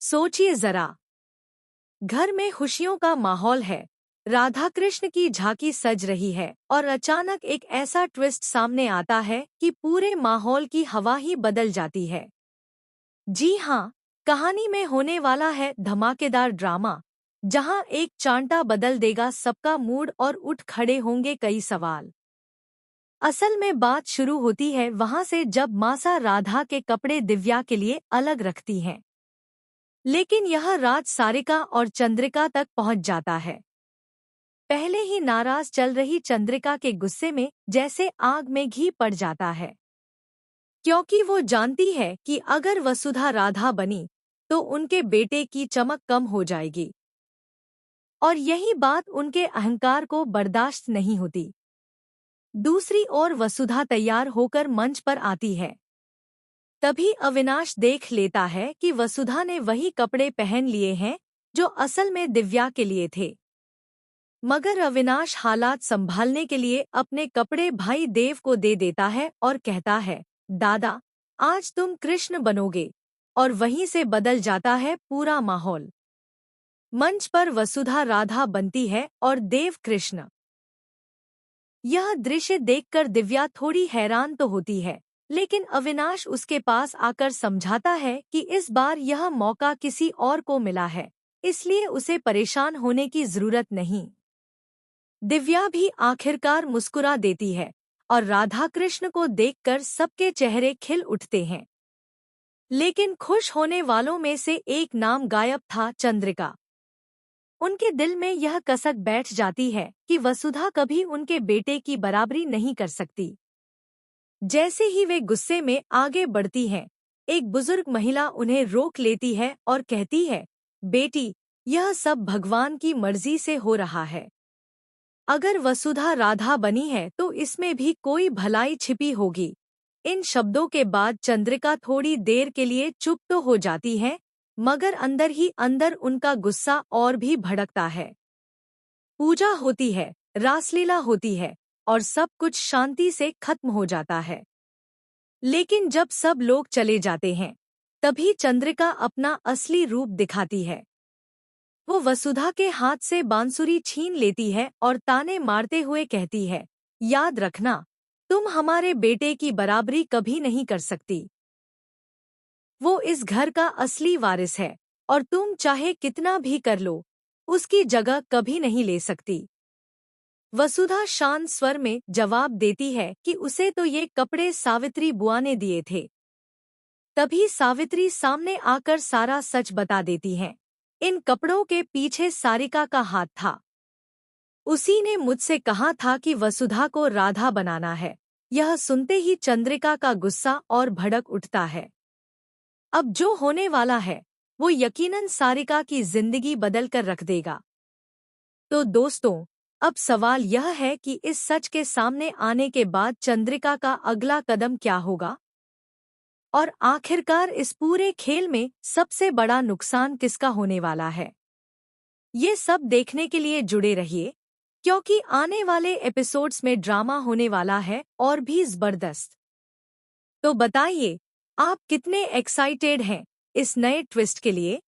सोचिए जरा, घर में खुशियों का माहौल है, राधा कृष्ण की झांकी सज रही है और अचानक एक ऐसा ट्विस्ट सामने आता है कि पूरे माहौल की हवा ही बदल जाती है। जी हाँ, कहानी में होने वाला है धमाकेदार ड्रामा, जहां एक चांटा बदल देगा सबका मूड और उठ खड़े होंगे कई सवाल। असल में बात शुरू होती है वहां से जब मासा राधा के कपड़े दिव्या के लिए अलग रखती हैं। लेकिन यह राज सारिका और चंद्रिका तक पहुंच जाता है। पहले ही नाराज चल रही चंद्रिका के गुस्से में जैसे आग में घी पड़ जाता है, क्योंकि वो जानती है कि अगर वसुधा राधा बनी तो उनके बेटे की चमक कम हो जाएगी, और यही बात उनके अहंकार को बर्दाश्त नहीं होती। दूसरी ओर वसुधा तैयार होकर मंच पर आती है। तभी अविनाश देख लेता है कि वसुधा ने वही कपड़े पहन लिए हैं जो असल में दिव्या के लिए थे। मगर अविनाश हालात संभालने के लिए अपने कपड़े भाई देव को दे देता है और कहता है, दादा, आज तुम कृष्ण बनोगे। और वहीं से बदल जाता है पूरा माहौल। मंच पर वसुधा राधा बनती है और देव कृष्ण। यह दृश्य देखकर दिव्या थोड़ी हैरान तो होती है, लेकिन अविनाश उसके पास आकर समझाता है कि इस बार यह मौका किसी और को मिला है, इसलिए उसे परेशान होने की जरूरत नहीं। दिव्या भी आखिरकार मुस्कुरा देती है और राधा कृष्ण को देखकर सबके चेहरे खिल उठते हैं। लेकिन खुश होने वालों में से एक नाम गायब था, चंद्रिका। उनके दिल में यह कसक बैठ जाती है कि वसुधा कभी उनके बेटे की बराबरी नहीं कर सकती। जैसे ही वे गुस्से में आगे बढ़ती हैं, एक बुजुर्ग महिला उन्हें रोक लेती है और कहती है, बेटी, यह सब भगवान की मर्जी से हो रहा है। अगर वसुधा राधा बनी है तो इसमें भी कोई भलाई छिपी होगी। इन शब्दों के बाद चंद्रिका थोड़ी देर के लिए चुप तो हो जाती है, मगर अंदर ही अंदर उनका गुस्सा और भी भड़कता है। पूजा होती है, रासलीला होती है और सब कुछ शांति से खत्म हो जाता है। लेकिन जब सब लोग चले जाते हैं, तभी चंद्रिका अपना असली रूप दिखाती है। वो वसुधा के हाथ से बांसुरी छीन लेती है और ताने मारते हुए कहती है, याद रखना, तुम हमारे बेटे की बराबरी कभी नहीं कर सकती। वो इस घर का असली वारिस है और तुम चाहे कितना भी कर लो, उसकी जगह कभी नहीं ले सकती। वसुधा शांत स्वर में जवाब देती है कि उसे तो ये कपड़े सावित्री बुआ ने दिए थे। तभी सावित्री सामने आकर सारा सच बता देती हैं। इन कपड़ों के पीछे सारिका का हाथ था। उसी ने मुझसे कहा था कि वसुधा को राधा बनाना है। यह सुनते ही चंद्रिका का गुस्सा और भड़क उठता है। अब जो होने वाला है वो यकीनन सारिका की जिंदगी बदल कर रख देगा। तो दोस्तों, अब सवाल यह है कि इस सच के सामने आने के बाद चंद्रिका का अगला कदम क्या होगा? और आखिरकार इस पूरे खेल में सबसे बड़ा नुकसान किसका होने वाला है? ये सब देखने के लिए जुड़े रहिए, क्योंकि आने वाले एपिसोड्स में ड्रामा होने वाला है और भी जबरदस्त। तो बताइए, आप कितने एक्साइटेड हैं इस नए ट्विस्ट के लिए?